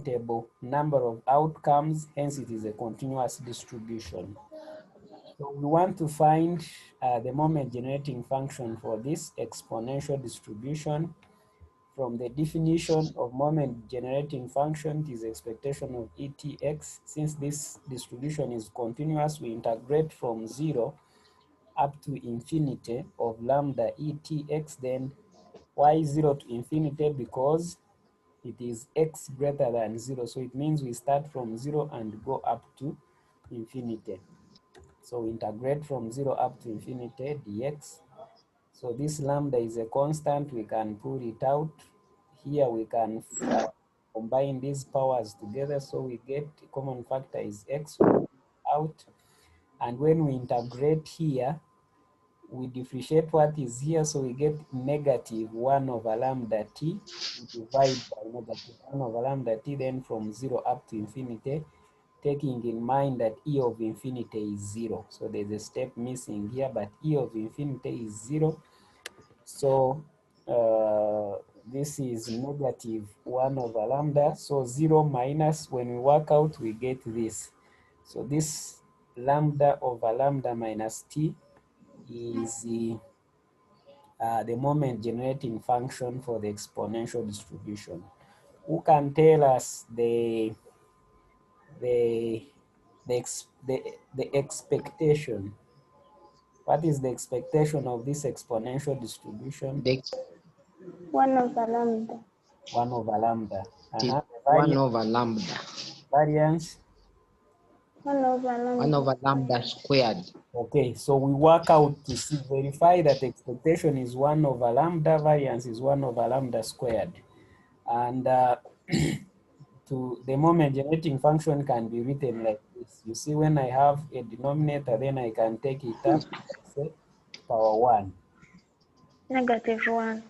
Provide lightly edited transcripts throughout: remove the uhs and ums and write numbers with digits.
uncountable number of outcomes, hence it is a continuous distribution. So we want to find the moment generating function for this exponential distribution. From the definition of moment generating function, it is expectation of ETX. Since this distribution is continuous, we integrate from 0 up to infinity of lambda ETX, then y0 to infinity because it is x greater than 0. So it means we start from 0 and go up to infinity. So we integrate from 0 up to infinity dx. So this lambda is a constant. We can pull it out. Here we can combine these powers together. So we get common factor is x, we pull it out. And when we integrate here, we differentiate what is here. So we get negative 1 over lambda t. We divide by negative 1 over lambda t, then from 0 up to infinity, taking in mind that e of infinity is 0. So there's a step missing here, but e of infinity is 0. So this is negative 1 over lambda. So 0 minus, when we work out, we get this. So this lambda over lambda minus t is the moment generating function for the exponential distribution. Who can tell us the expectation? What is the expectation of this exponential distribution? 1 over lambda. 1 over lambda. 1 over lambda. Variance? 1 over lambda. 1 over lambda squared. Okay, so we work out to see, verify that expectation is 1 over lambda, variance is 1 over lambda squared. And to the moment generating function can be written like this. You see, when I have a denominator, then I can take it up, say, power 1. Negative 1.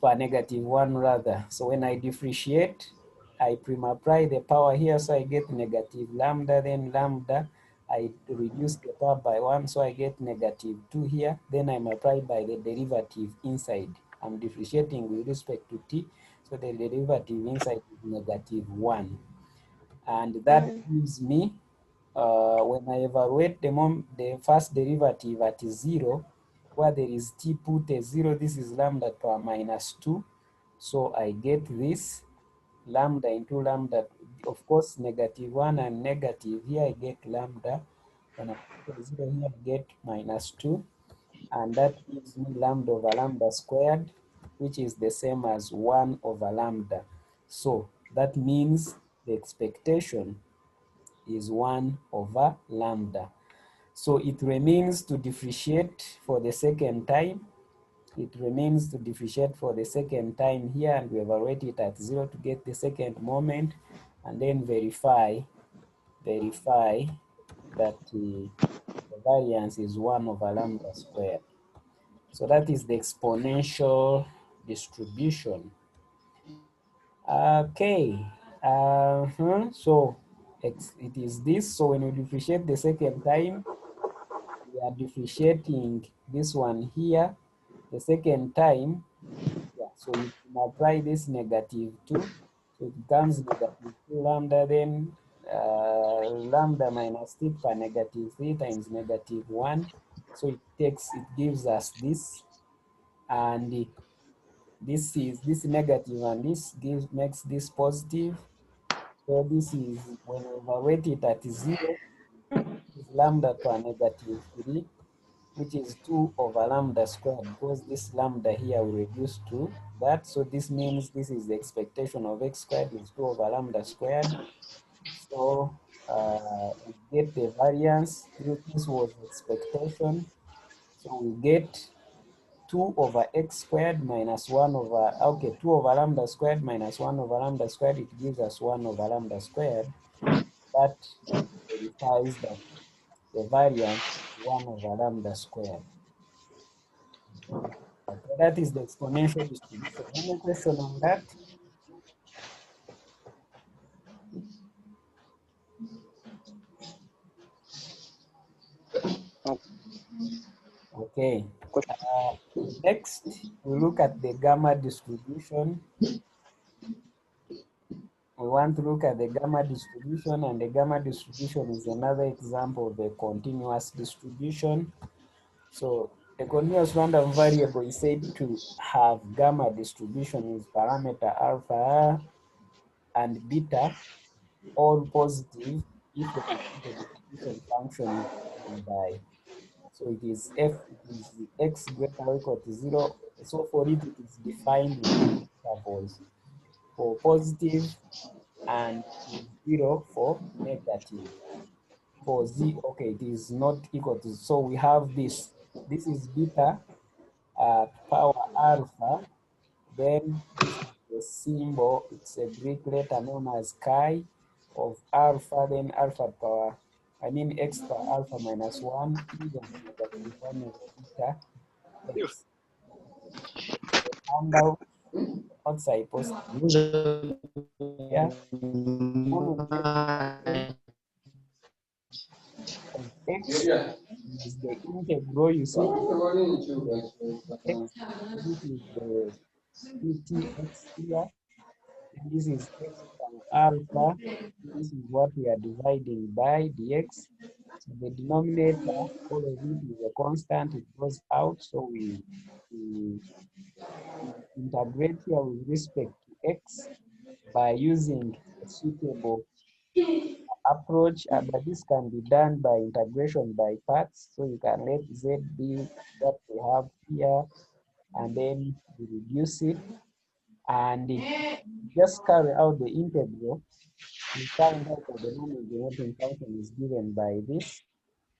For negative 1 rather. So when I differentiate, I multiply the power here, so I get negative lambda, then lambda, I reduce the power by 1, so I get negative 2 here, then I multiply by the derivative inside. I'm differentiating with respect to t, so the derivative inside is negative 1. And that gives me, when I evaluate the first derivative at 0, where there is t put a 0, this is lambda power minus 2. So I get this lambda into lambda, of course, negative 1 and negative. Here I get lambda. When I put a 0 here, I get minus 2. And that gives me lambda over lambda squared, which is the same as 1 over lambda. So that means the expectation is 1 over lambda. So it remains to differentiate for the second time. It remains to differentiate for the second time here, and we evaluate it at 0 to get the second moment, and then verify that the variance is 1 over lambda squared. So that is the exponential distribution. Okay, so it is this. So when we differentiate the second time, we are differentiating this one here. The second time, yeah, so you multiply this negative 2, so it becomes negative 2 lambda, then lambda minus t per negative 3 times negative 1. So it gives us this, and this is this negative, and this makes this positive. So this is, when we evaluate it at 0, is lambda per negative 3, which is 2 over lambda squared, because this lambda here will reduce to that. So this means this is the expectation of x squared is 2 over lambda squared. So we get the variance. This was expectation. So we get 2 over x squared minus 1 over, okay, 2 over lambda squared minus 1 over lambda squared, it gives us 1 over lambda squared. That verifies that the variance is 1 over lambda squared. Okay, that is the exponential distribution. Any question on that? Okay. Next, we look at the gamma distribution. we want to look at the gamma distribution, and the gamma distribution is another example of a continuous distribution. So a continuous random variable is said to have gamma distribution with parameter alpha and beta all positive if the distribution function is given by. So it is x greater or equal to 0. So for it, it is defined in intervals for positive and 0 for negative. For z, okay, it is not equal to, so we have this. This is beta power alpha. Then this is the symbol, it's a Greek letter known as chi of alpha, then alpha power, I mean x power alpha minus 1 even to negative 1 of beta x. The handout outside post here, moment function of x is the integral, you see, x, this is the ptx here, and this is x power alpha. This is what we are dividing by dx. So the denominator, all of it is a constant, it goes out. So we integrate here with respect to x by using a suitable approach, but this can be done by integration by parts. So you can let z be that we have here, and then we reduce it, and just carry out the integral. We find out that the non-generating function is given by this.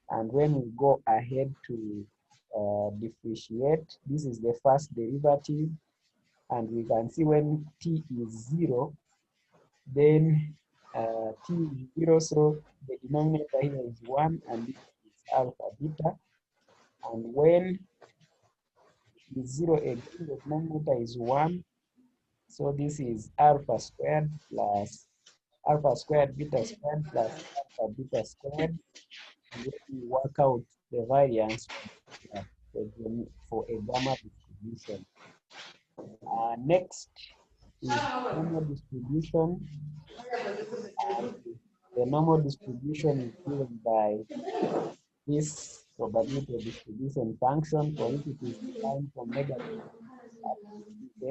And when we go ahead to differentiate, this is the first derivative. And we can see when t is 0, then t is 0, so the denominator here is 1, and this is alpha beta. And when it is 0 again, the denominator is 1, so this is alpha squared plus alpha squared beta squared plus alpha beta squared. And then we work out the variance for a gamma distribution. Next is normal distribution. And the normal distribution is given by this probability distribution function. For it, it is defined from negative up to z.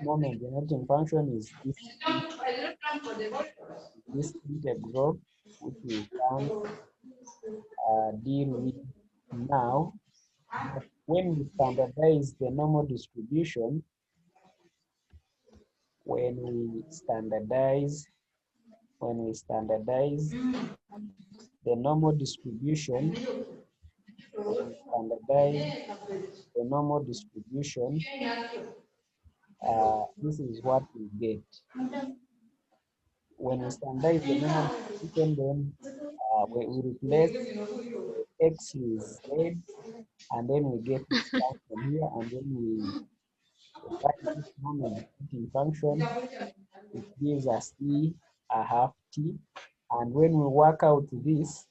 Moment generating function is this integral, which we can deal with now. But when we standardize the normal distribution, when we standardize the normal distribution, this is what we get. When we standardize the normal distribution, then we replace x with z, and then we get this function here, and then we write this moment generating function. It gives us e a half t, and when we work out this,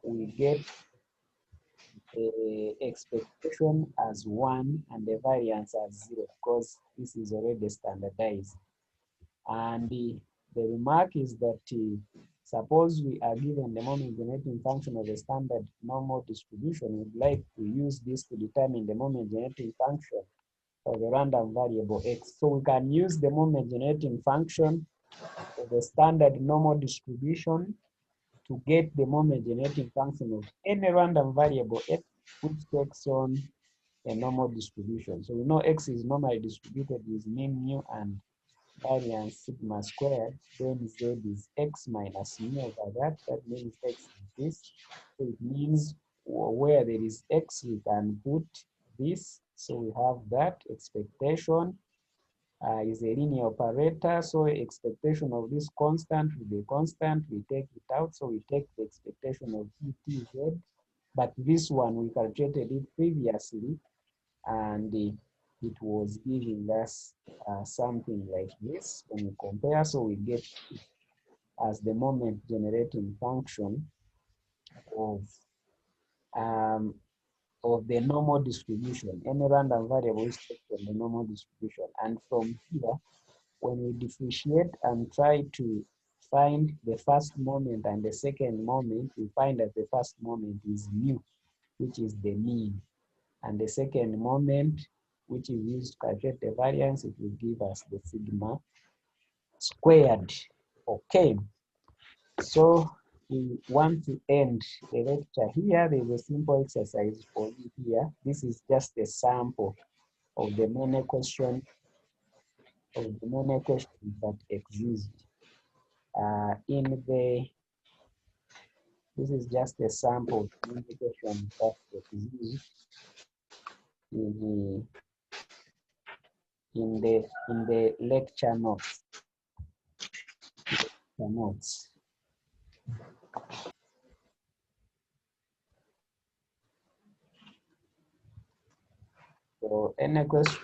we get the expectation as 1 and the variance as 0, because this is already standardized. And the remark is that suppose we are given the moment generating function of a standard normal distribution, we'd like to use this to determine the moment generating function of a random variable x. So we can use the moment generating function of a standard normal distribution to get the moment generating function of any random variable x, which takes on a normal distribution. So we know x is normally distributed with mean mu and variance sigma squared. Then z is x minus mu over that. That means x is this. So it means where there is x, we can put this. So we have that expectation is a linear operator. So expectation of this constant will be constant. We take it out. So we take the expectation of ETZ. But this one, we calculated it previously, and it was giving us something like this when we compare. So we get it as the moment generating function of the normal distribution. Any random variable is taken the normal distribution. And from here, when we differentiate and try to find the first moment and the second moment, we find that the first moment is mu, which is the mean. And the second moment, which is used to calculate the variance, it will give us the sigma squared. Okay, so we want to end the lecture here. There's a simple exercise for you here. This is just a sample of the many questions that exist this is just a sample of the many questions that exist in the lecture notes. So any question?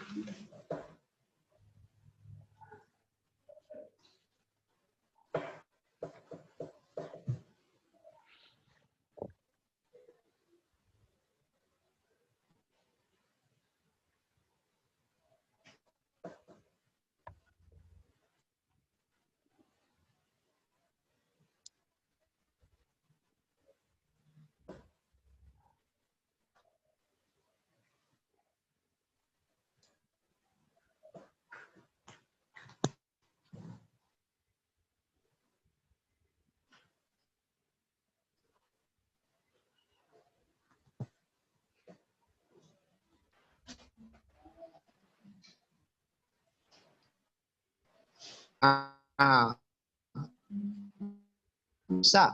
Sir.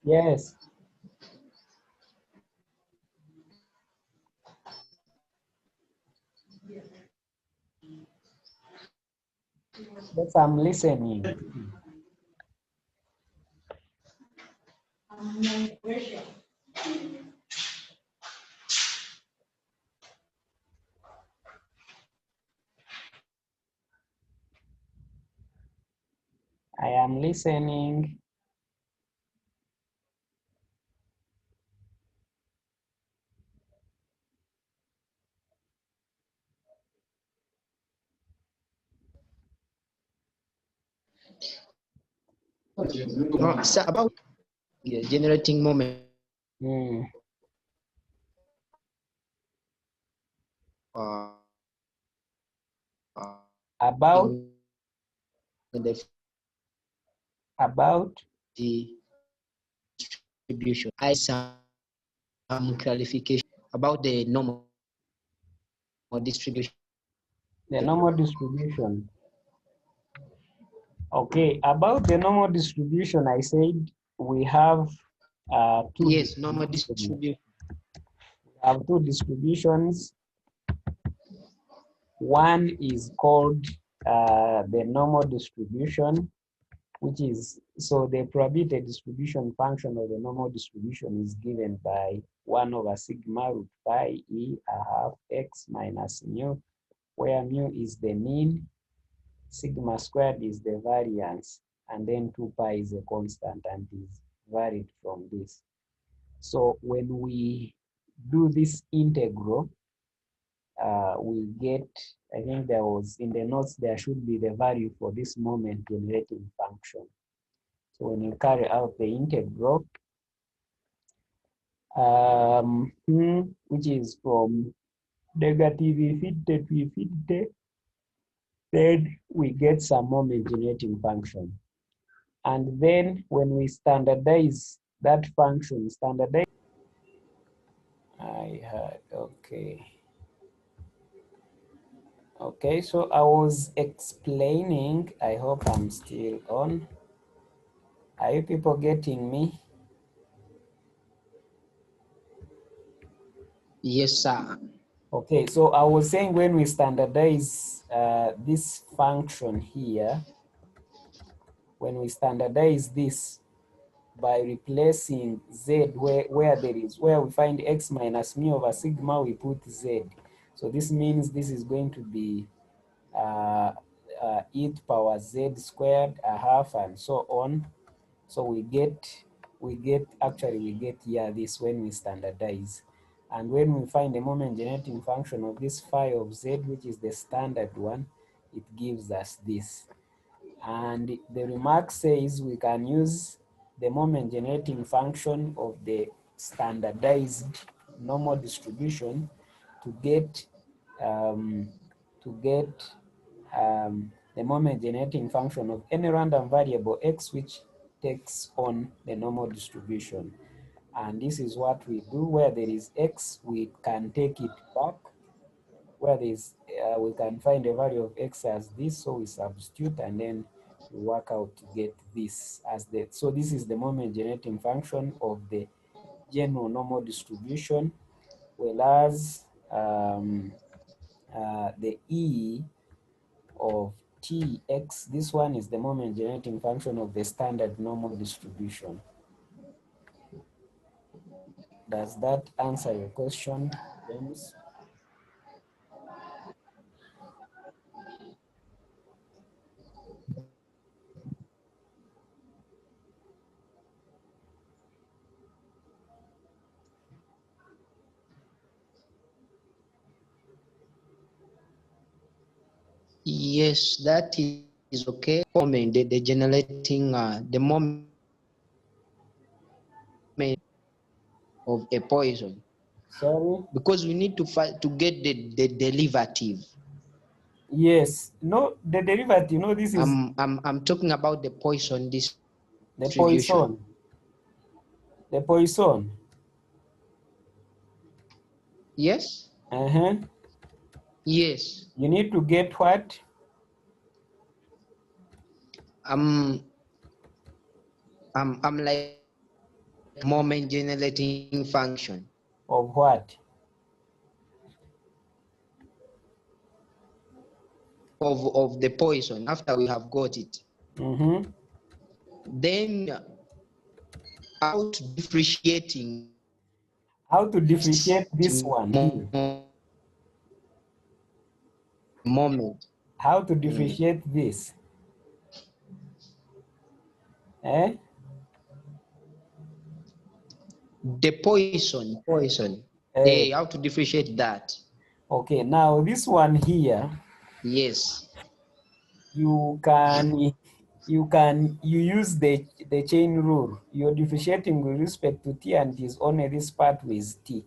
Yes. Yes, I'm listening. I am listening. Sir, about generating moment. About the distribution. I some clarification about the normal distribution. The normal distribution. Okay, about the normal distribution, I said we have two. Yes, normal distribution. We have two distributions. One is called the normal distribution, which is, so the probability distribution function of the normal distribution is given by 1 over sigma root pi e a half x minus mu, where mu is the mean, sigma squared is the variance, and then 2 pi is a constant and is varied from this. So when we do this integral, we get, I think there was in the notes, there should be the value for this moment generating function. So when you carry out the integral, which is from negative infinity to infinity, then we get some moment generating function. And then when we standardize that function, okay. Okay, so I was explaining, I hope I'm still on. Are you people getting me? Yes, sir. Okay, so I was saying when we standardize this function here, when we standardize this by replacing z where we find x minus mu over sigma, we put z. So this means this is going to be e to power z squared a half and so on. So we get here this when we standardize. And when we find the moment generating function of this phi of z, which is the standard one, it gives us this. And the remark says we can use the moment generating function of the standardized normal distribution to get um, the moment generating function of any random variable x which takes on the normal distribution. And this is what we do. Where there is x, we can take it back. Where there is, we can find a value of x as this, so we substitute and then we work out to get this as the, so this is the moment generating function of the general normal distribution, whereas the e of tx, this one is the moment generating function of the standard normal distribution. Does that answer your question, James? Yes, that is okay. Moment, the generating, the moment of a poison, Sorry? because we need to find to get the derivative. Yes. No, the derivative, no, this is I'm talking about the Poisson the distribution. Poisson. The Poisson. Yes. Uh-huh. Yes. You need to get what? I'm like moment generating function Of what? of the Poisson after we have got it. Mm-hmm. Then out differentiating How to differentiate this one here? moment. How to differentiate this? Eh? The Poisson. Eh, Hey, how to differentiate that? okay, now this one here, Yes. you use the chain rule. You're differentiating with respect to t and it is only this part with t.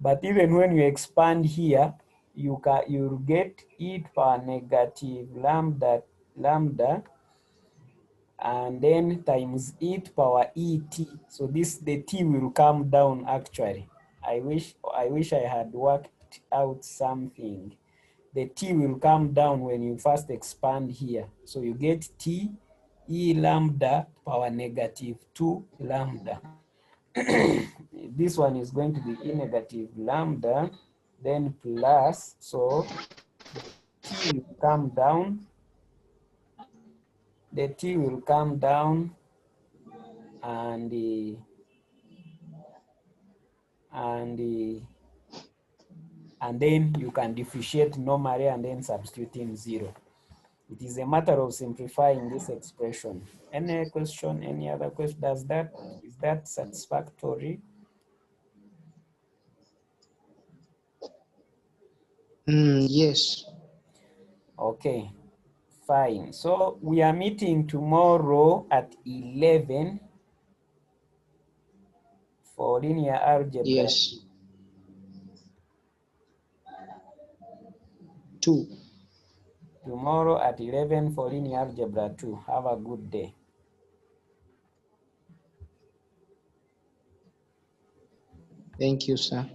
But even when you expand here, you'll get e to power negative lambda and then times e to power et. So the t will come down actually. I wish I had worked out something. The t will come down when you first expand here. So you get t e lambda power negative 2 lambda. This one is going to be e negative lambda, then plus, so t will come down, the t will come down, and and and then you can differentiate normally and then substitute in 0. It is a matter of simplifying this expression. Any question, any other question? Is that satisfactory? Yes. Okay, fine. So we are meeting tomorrow at 11 for linear algebra. Yes. 2. Tomorrow at 11 for linear algebra 2. Have a good day. Thank you, sir.